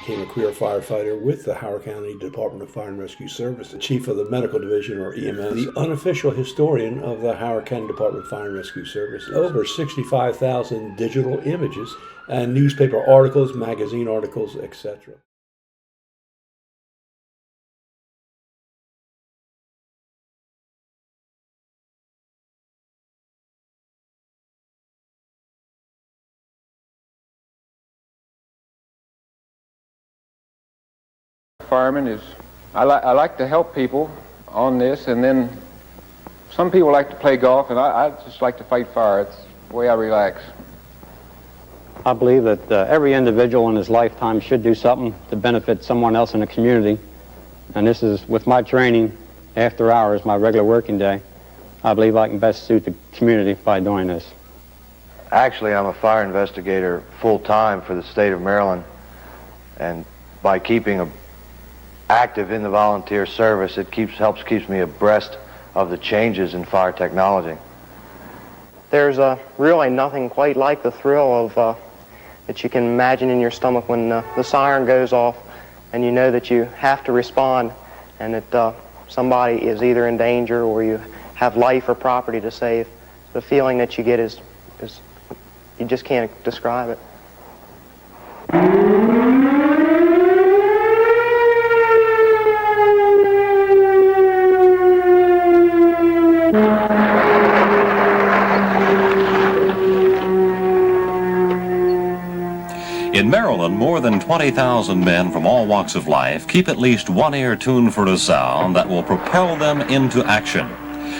became a career firefighter with the Howard County Department of Fire and Rescue Service, the chief of the medical division, or EMS, the unofficial historian of the Howard County Department of Fire and Rescue Services. Over 65,000 digital images and newspaper articles, magazine articles, etc. Fireman is, I like to help people on this, and then some people like to play golf, and I just like to fight fire. It's the way I relax. I believe that every individual in his lifetime should do something to benefit someone else in the community, and this is, with my training after hours, my regular working day, I believe I can best suit the community by doing this. Actually, I'm a fire investigator full-time for the state of Maryland, and by keeping active in the volunteer service, it helps keep me abreast of the changes in fire technology. There's really nothing quite like the thrill of that you can imagine in your stomach when the siren goes off and you know that you have to respond and that somebody is either in danger or you have life or property to save. The feeling that you get is you just can't describe it. In Maryland, more than 20,000 men from all walks of life keep at least one ear tuned for a sound that will propel them into action.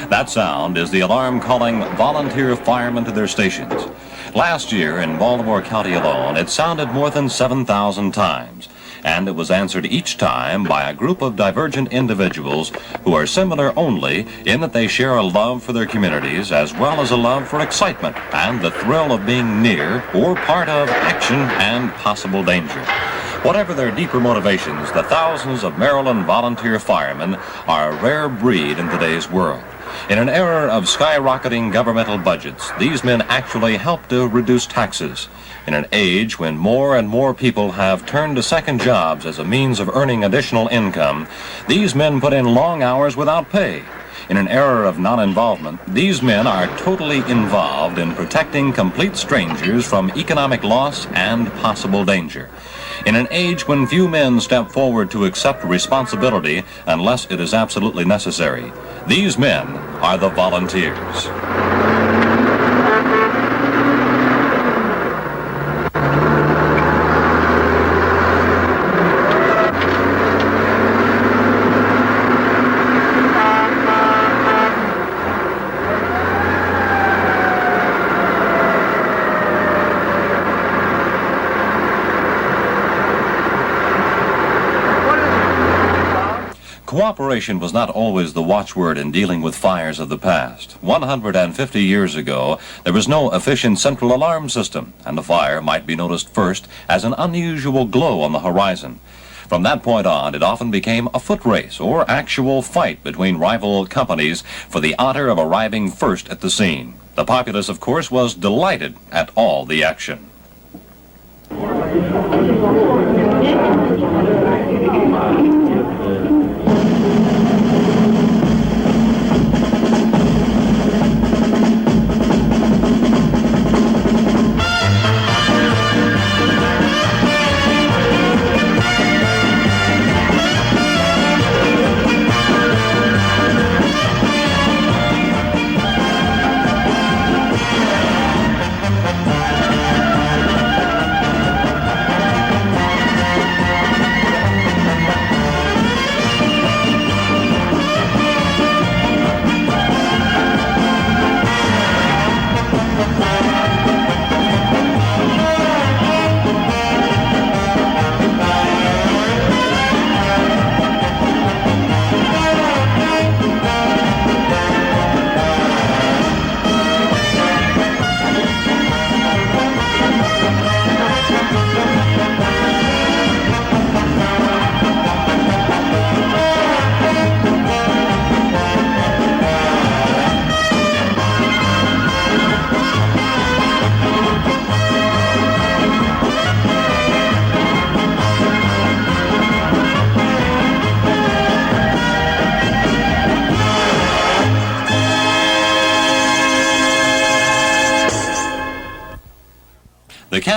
That sound is the alarm calling volunteer firemen to their stations. Last year in Baltimore County alone, it sounded more than 7,000 times, and it was answered each time by a group of divergent individuals who are similar only in that they share a love for their communities as well as a love for excitement and the thrill of being near or part of action and possible danger. Whatever their deeper motivations, the thousands of Maryland volunteer firemen are a rare breed in today's world. In an era of skyrocketing governmental budgets, these men actually help to reduce taxes. In an age when more and more people have turned to second jobs as a means of earning additional income, these men put in long hours without pay. In an era of non-involvement, these men are totally involved in protecting complete strangers from economic loss and possible danger. In an age when few men step forward to accept responsibility unless it is absolutely necessary, these men are the volunteers. Cooperation was not always the watchword in dealing with fires of the past. 150 years ago, there was no efficient central alarm system, and the fire might be noticed first as an unusual glow on the horizon. From that point on, it often became a foot race or actual fight between rival companies for the honor of arriving first at the scene. The populace, of course, was delighted at all the action.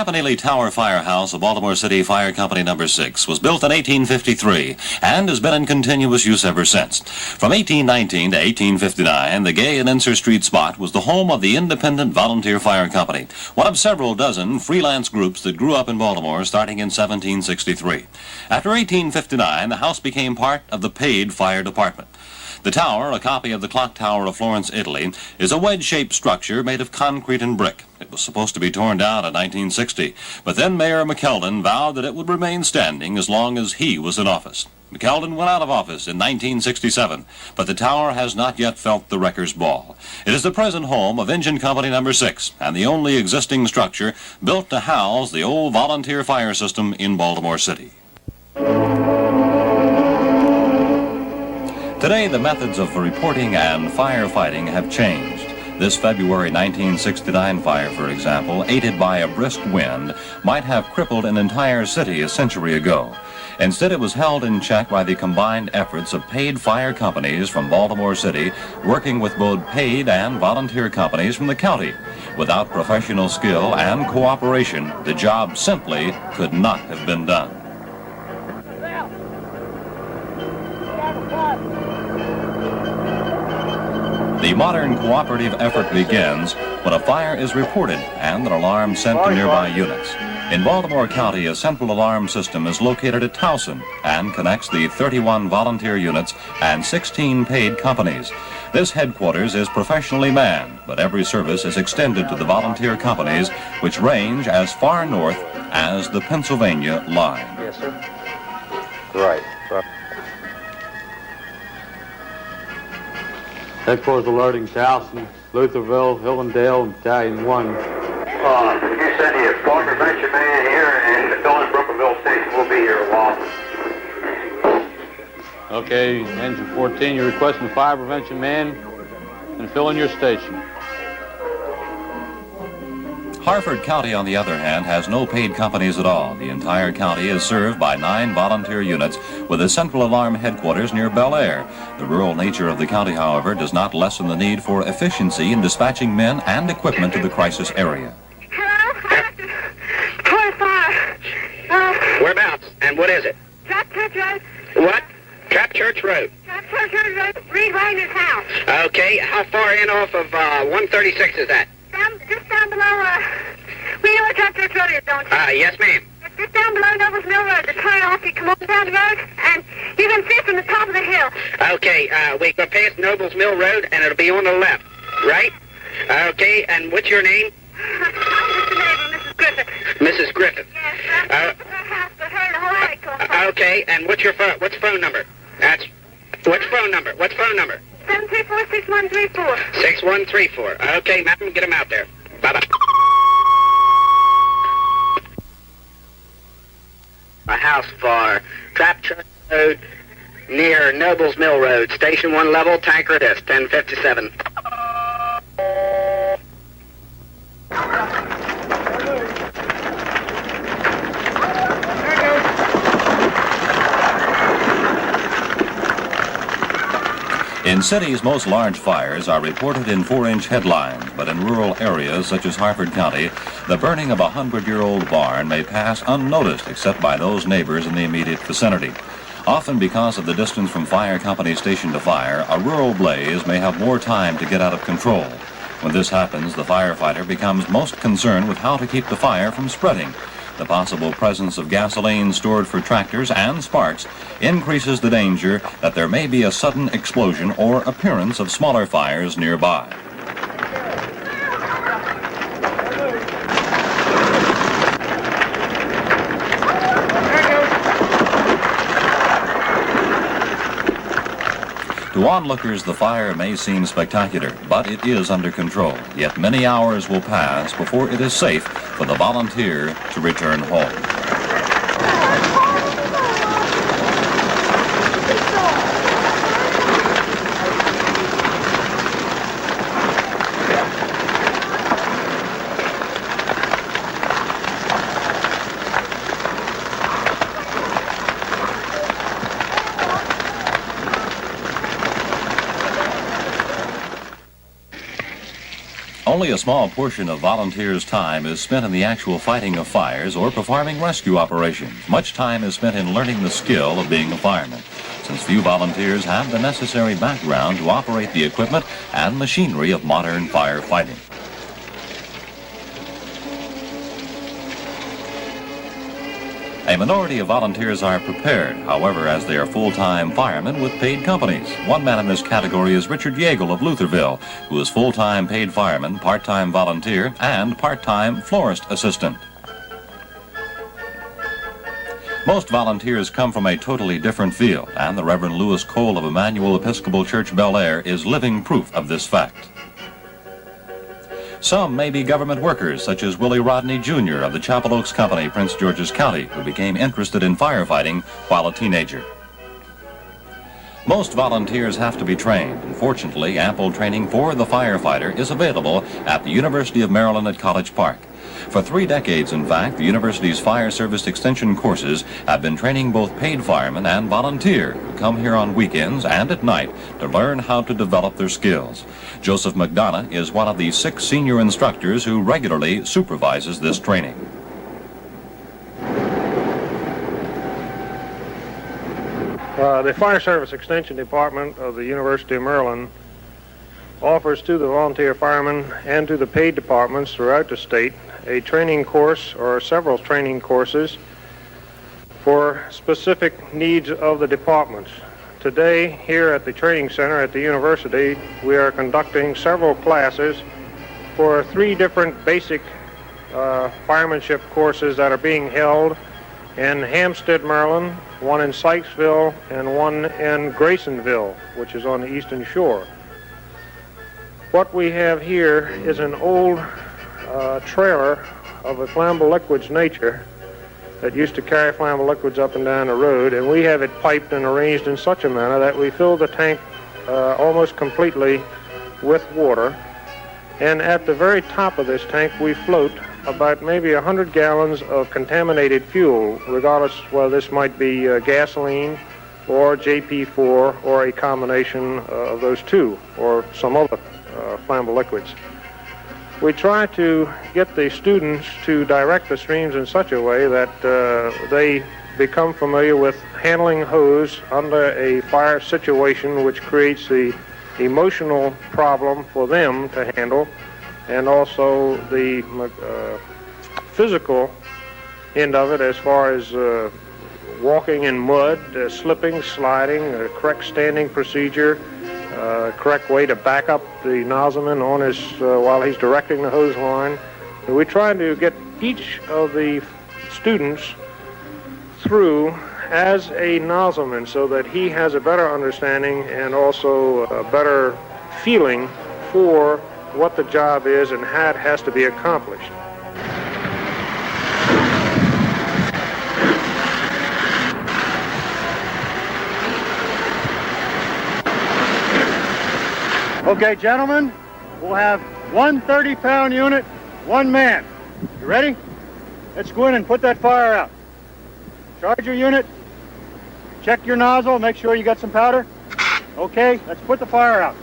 Campanile Tower Firehouse of Baltimore City Fire Company No. 6 was built in 1853 and has been in continuous use ever since. From 1819 to 1859, the Gay and Inser Street spot was the home of the Independent Volunteer Fire Company, one of several dozen freelance groups that grew up in Baltimore starting in 1763. After 1859, the house became part of the paid fire department. The tower, a copy of the clock tower of Florence, Italy, is a wedge-shaped structure made of concrete and brick. It was supposed to be torn down in 1960, but then Mayor McKeldin vowed that it would remain standing as long as he was in office. McKeldin went out of office in 1967, but the tower has not yet felt the wrecker's ball. It is the present home of Engine Company No. 6, and the only existing structure built to house the old volunteer fire system in Baltimore City. Today, the methods of reporting and firefighting have changed. This February 1969 fire, for example, aided by a brisk wind, might have crippled an entire city a century ago. Instead, it was held in check by the combined efforts of paid fire companies from Baltimore City, working with both paid and volunteer companies from the county. Without professional skill and cooperation, the job simply could not have been done. The modern cooperative effort begins when a fire is reported and an alarm sent to nearby units. In Baltimore County, a central alarm system is located at Towson and connects the 31 volunteer units and 16 paid companies. This headquarters is professionally manned, but every service is extended to the volunteer companies, which range as far north as the Pennsylvania line. Yes, sir. Right. Headquarters alerting Towson, Lutherville, Hillendale, and Battalion 1. You send the fire prevention man here, and the Phil and Brooklynville station will be here a while. Okay, Engine 14, you're requesting the fire prevention man and fill in your station. Harford County, on the other hand, has no paid companies at all. The entire county is served by 9 volunteer units with a central alarm headquarters near Bel Air. The rural nature of the county, however, does not lessen the need for efficiency in dispatching men and equipment to the crisis area. Hello? Port Fire. Whereabouts? And what is it? Trap Church Road. What? Trap Church Road. Trap Church Road. Reed Rainer's house. Okay, how far in off of 136 is that? Just down below, we know what Trap Church Road is, don't you? Yes, ma'am. Just down below Nobles Mill Road. The turn off, you come on down the road, and you can see it from the top of the hill. Okay, we go past Nobles Mill Road, and it'll be on the left, right? Okay, and what's your name? I'm just a neighbor, Mrs. Griffith. Mrs. Griffith. Yes, that's her house, but her and the whole attic on fire. Okay, and what's your phone? What's phone number? What's phone number? What's phone number? 734-6134. 6134. Okay, madam, get him out there. Bye-bye. A house for Trap Church Road near Nobles Mill Road, Station 1 level, tanker this, 1057. In cities, most large fires are reported in 4-inch headlines, but in rural areas such as Harford County, the burning of a 100-year-old barn may pass unnoticed except by those neighbors in the immediate vicinity. Often because of the distance from fire company station to fire, a rural blaze may have more time to get out of control. When this happens, the firefighter becomes most concerned with how to keep the fire from spreading. The possible presence of gasoline stored for tractors and sparks increases the danger that there may be a sudden explosion or appearance of smaller fires nearby. To onlookers, the fire may seem spectacular, but it is under control. Yet many hours will pass before it is safe for the volunteer to return home. Only a small portion of volunteers' time is spent in the actual fighting of fires or performing rescue operations. Much time is spent in learning the skill of being a fireman, since few volunteers have the necessary background to operate the equipment and machinery of modern firefighting. A minority of volunteers are prepared, however, as they are full-time firemen with paid companies. One man in this category is Richard Yeagle of Lutherville, who is full-time paid fireman, part-time volunteer, and part-time florist assistant. Most volunteers come from a totally different field, and the Reverend Lewis Cole of Emmanuel Episcopal Church, Bel Air, is living proof of this fact. Some may be government workers, such as Willie Rodney Jr. of the Chapel Oaks Company, Prince George's County, who became interested in firefighting while a teenager. Most volunteers have to be trained, and fortunately, ample training for the firefighter is available at the University of Maryland at College Park. For 3 decades, in fact, the university's fire service extension courses have been training both paid firemen and volunteers who come here on weekends and at night to learn how to develop their skills. Joseph McDonough is one of the 6 senior instructors who regularly supervises this training. The Fire Service Extension Department of the University of Maryland offers to the volunteer firemen and to the paid departments throughout the state a training course or several training courses for specific needs of the departments. Today, here at the training center at the university, we are conducting several classes for 3 different basic firemanship courses that are being held in Hampstead, Maryland, one in Sykesville, and one in Graysonville, which is on the eastern shore. What we have here is an old trailer of a flammable liquids nature that used to carry flammable liquids up and down the road, and we have it piped and arranged in such a manner that we fill the tank almost completely with water, and at the very top of this tank we float about maybe 100 gallons of contaminated fuel, regardless whether this might be gasoline or JP4 or a combination of those two or some other flammable liquids. We try to get the students to direct the streams in such a way that they become familiar with handling hose under a fire situation, which creates the emotional problem for them to handle, and also the physical end of it as far as walking in mud, slipping, sliding, a correct standing procedure, correct way to back up the nozzleman on his while he's directing the hose line. And we try to get each of the students through as a nozzleman so that he has a better understanding and also a better feeling for what the job is and how it has to be accomplished. Okay, gentlemen, we'll have one 30-pound unit, one man. You ready? Let's go in and put that fire out. Charge your unit, check your nozzle, make sure you got some powder. Okay, let's put the fire out.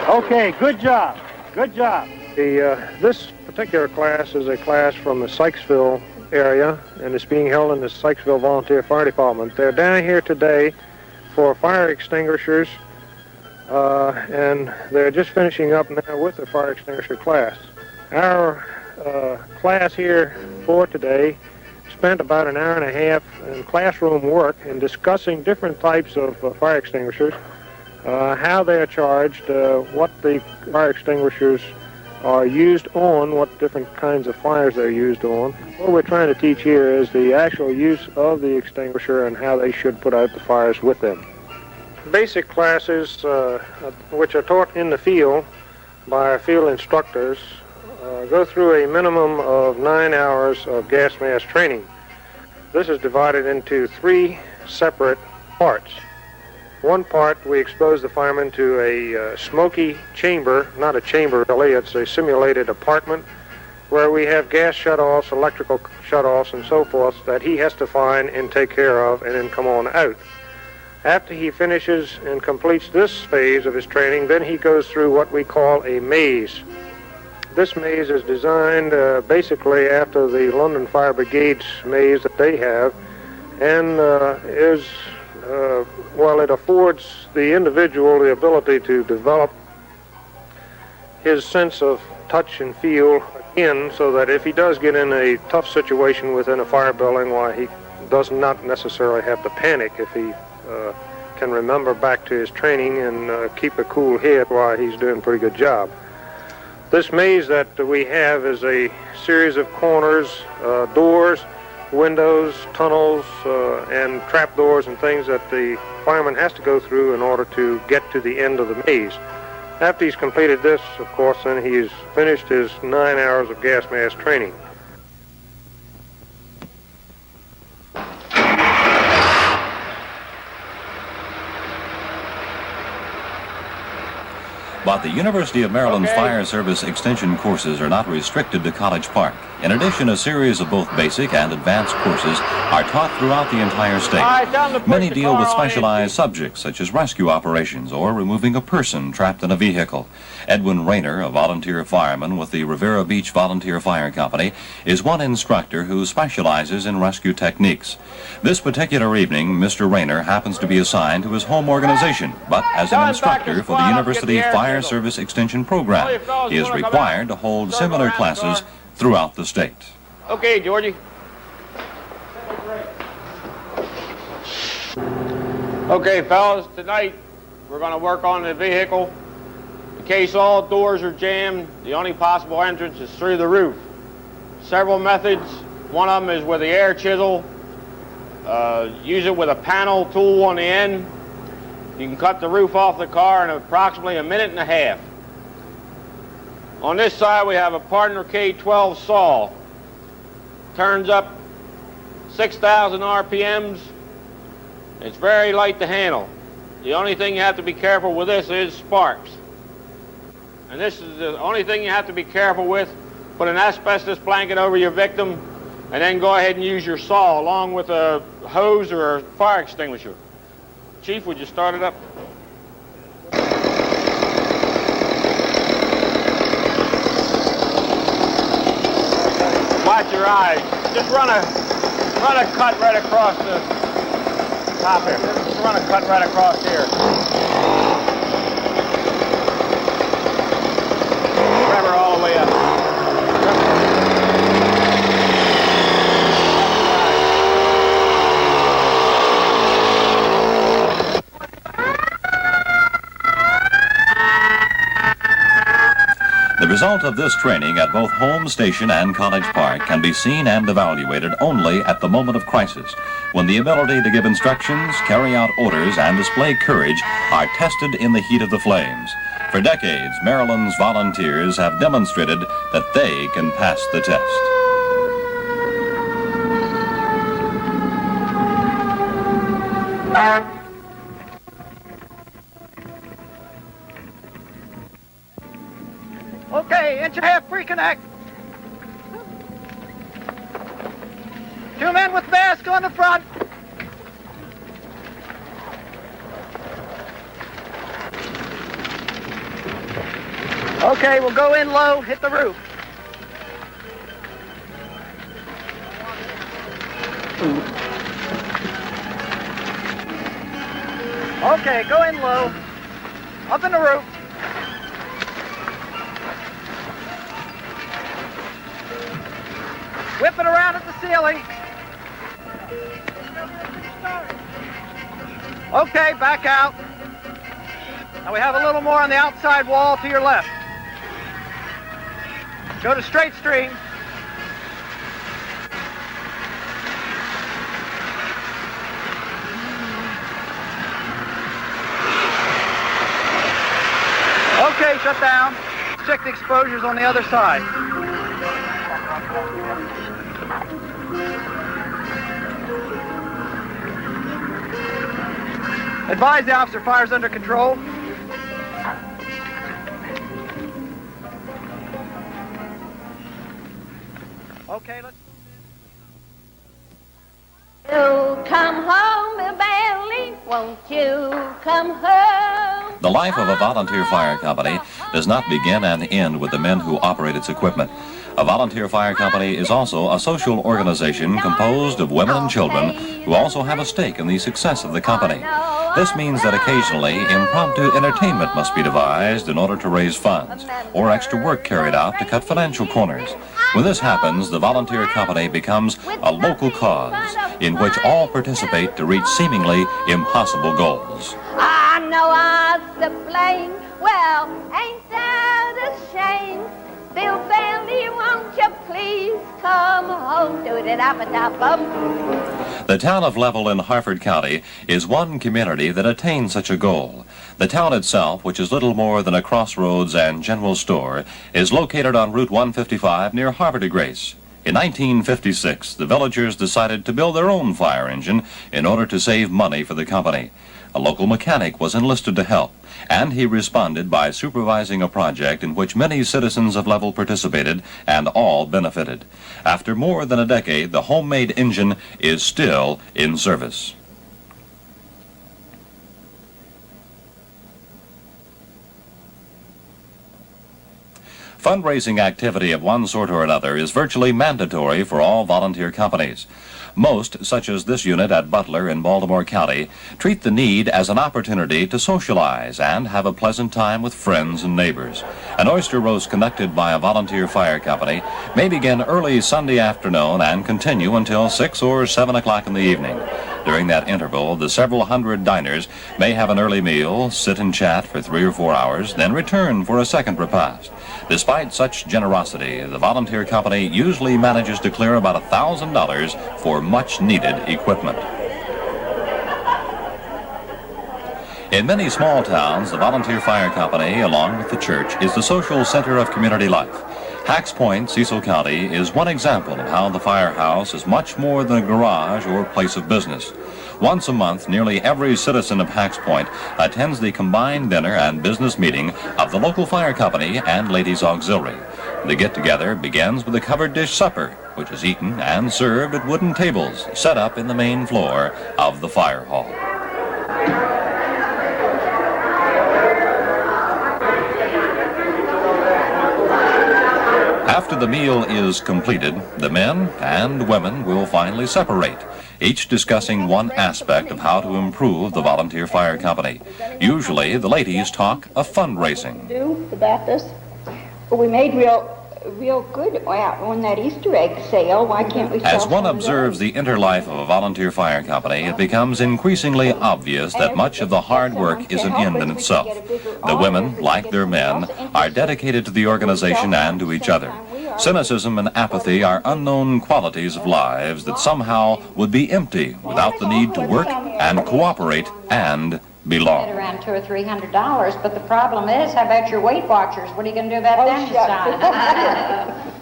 Okay, good job. Good job. This particular class is a class from the Sykesville area, and it's being held in the Sykesville Volunteer Fire Department. They're down here today for fire extinguishers, and they're just finishing up now with the fire extinguisher class. Our class here for today spent about an hour and a half in classroom work in discussing different types of fire extinguishers, how they are charged, what the fire extinguishers are used on, what different kinds of fires they're used on. What we're trying to teach here is the actual use of the extinguisher and how they should put out the fires with them. Basic classes, which are taught in the field by our field instructors, go through a minimum of 9 hours of gas mask training. This is divided into 3 separate parts. One part, we expose the fireman to a smoky chamber, not a chamber really, it's a simulated apartment where we have gas shutoffs, electrical shutoffs, and so forth that he has to find and take care of and then come on out. After he finishes and completes this phase of his training, then he goes through what we call a maze. This maze is designed basically after the London Fire Brigade's maze that they have, and it affords the individual the ability to develop his sense of touch and feel again, so that if he does get in a tough situation within a fire building, why he does not necessarily have to panic if he can remember back to his training and keep a cool head while he's doing a pretty good job. This maze that we have is a series of corners, doors, windows, tunnels, and trap doors and things that the fireman has to go through in order to get to the end of the maze. After he's completed this, of course, then he's finished his 9 hours of gas mask training. But the University of Maryland's Fire Service Extension courses are not restricted to College Park. In addition, a series of both basic and advanced courses are taught throughout the entire state. Many deal with specialized subjects such as rescue operations or removing a person trapped in a vehicle. Edwin Rayner, a volunteer fireman with the Riviera Beach Volunteer Fire Company, is one instructor who specializes in rescue techniques. This particular evening, Mr. Rayner happens to be assigned to his home organization, but as an instructor for the University Fire Service Extension program, he is required to hold similar classes throughout the state. Okay, Georgie. Okay, fellas, tonight we're going to work on the vehicle. In case all doors are jammed, the only possible entrance is through the roof. Several methods. One of them is with the air chisel. Use it with a panel tool on the end. You can cut the roof off the car in approximately a minute and a half. On this side we have a Partner K12 saw. Turns up 6,000 RPMs. It's very light to handle. The only thing you have to be careful with this is sparks. And this is the only thing you have to be careful with. Put an asbestos blanket over your victim and then go ahead and use your saw along with a hose or a fire extinguisher. Chief, would you start it up? Watch your eyes. Just run a cut right across the top here. Just run a cut right across here. Grab her all the way up. The result of this training at both home station and College Park can be seen and evaluated only at the moment of crisis, when the ability to give instructions, carry out orders, and display courage are tested in the heat of the flames. For decades, Maryland's volunteers have demonstrated that they can pass the test. Okay, inch and a half pre-connect. 2 men with masks on the front. Okay, we'll go in low, hit the roof. Okay, go in low, up in the roof. Whip it around at the ceiling. Okay, back out. Now we have a little more on the outside wall to your left. Go to straight stream. Okay, shut down. Check the exposures on the other side. Advise the officer, fire's under control. Okay, let's... You come home, Billy, won't you come home? The life of a volunteer fire company does not begin and end with the men who operate its equipment. A volunteer fire company is also a social organization composed of women and children who also have a stake in the success of the company. This means that occasionally impromptu entertainment must be devised in order to raise funds, or extra work carried out to cut financial corners. When this happens, the volunteer company becomes a local cause in which all participate to reach seemingly impossible goals. I know I was to blame. Well, ain't that a shame? Bill Bailey, won't you please come home? Do it up and up. The town of Level in Harford County is one community that attains such a goal. The town itself, which is little more than a crossroads and general store, is located on Route 155 near Havre de Grace. In 1956, the villagers decided to build their own fire engine in order to save money for the company. A local mechanic was enlisted to help, and he responded by supervising a project in which many citizens of Level participated and all benefited. After more than a decade, the homemade engine is still in service. Fundraising activity of one sort or another is virtually mandatory for all volunteer companies. Most, such as this unit at Butler in Baltimore County, treat the need as an opportunity to socialize and have a pleasant time with friends and neighbors. An oyster roast conducted by a volunteer fire company may begin early Sunday afternoon and continue until 6 or 7 o'clock in the evening. During that interval, the several hundred diners may have an early meal, sit and chat for 3 or 4 hours, then return for a second repast. Despite such generosity, the volunteer company usually manages to clear about $1,000 for much-needed equipment. In many small towns, the volunteer fire company, along with the church, is the social center of community life. Hacks Point, Cecil County, is one example of how the firehouse is much more than a garage or place of business. Once a month, nearly every citizen of Hacks Point attends the combined dinner and business meeting of the local fire company and Ladies Auxiliary. The get-together begins with a covered dish supper, which is eaten and served at wooden tables set up in the main floor of the fire hall. After the meal is completed, the men and women will finally separate, each discussing one aspect of how to improve the volunteer fire company. Usually, the ladies talk of fundraising. About this, we made real good on that Easter egg sale. Why can't we? As one observes the inner life of a volunteer fire company, it becomes increasingly obvious that much of the hard work is an end in itself. The women, like their men, are dedicated to the organization and to each other. Cynicism and apathy are unknown qualities of lives that somehow would be empty without the need to work and cooperate and belong. Around $200 or $300, but the problem is, how about your Weight Watchers? What are you going to do about them this time?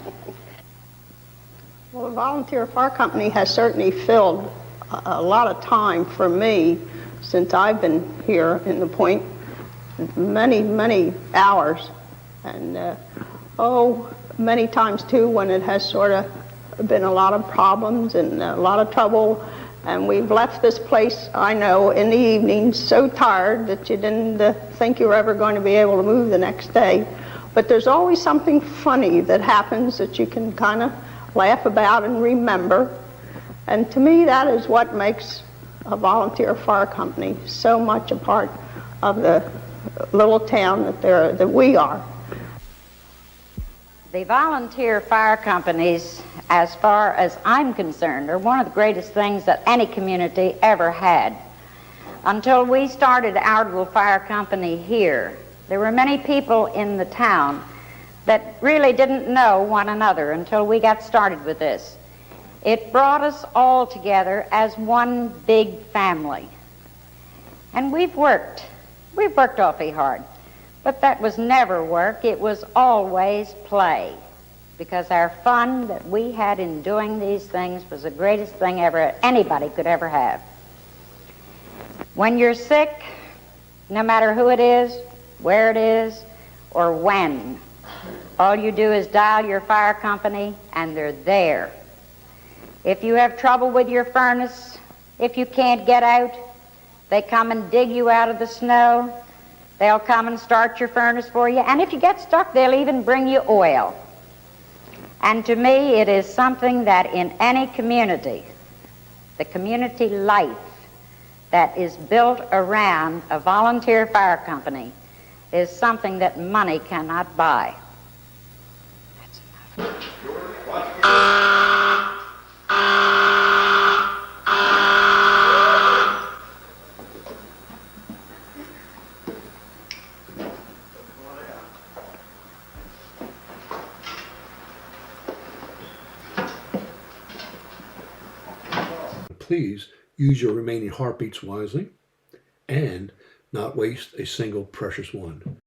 Well, the volunteer fire company has certainly filled a lot of time for me since I've been here in the Point. Many hours, and many times too when it has sort of been a lot of problems and a lot of trouble, and we've left this place, I know, in the evenings so tired that you didn't think you were ever going to be able to move the next day. But there's always something funny that happens that you can kind of laugh about and remember, and to me that is what makes a volunteer fire company so much a part of the little town that we are. The volunteer fire companies, as far as I'm concerned, are one of the greatest things that any community ever had. Until we started our little fire company here, there were many people in the town that really didn't know one another until we got started with this. It brought us all together as one big family. And we've worked awfully hard. But that was never work, it was always play. Because our fun that we had in doing these things was the greatest thing anybody could ever have. When you're sick, no matter who it is, where it is, or when, all you do is dial your fire company and they're there. If you have trouble with your furnace, if you can't get out, they come and dig you out of the snow. They'll come and start your furnace for you. And if you get stuck, they'll even bring you oil. And to me, it is something that in any community, the community life that is built around a volunteer fire company is something that money cannot buy. That's enough. Please use your remaining heartbeats wisely and not waste a single precious one.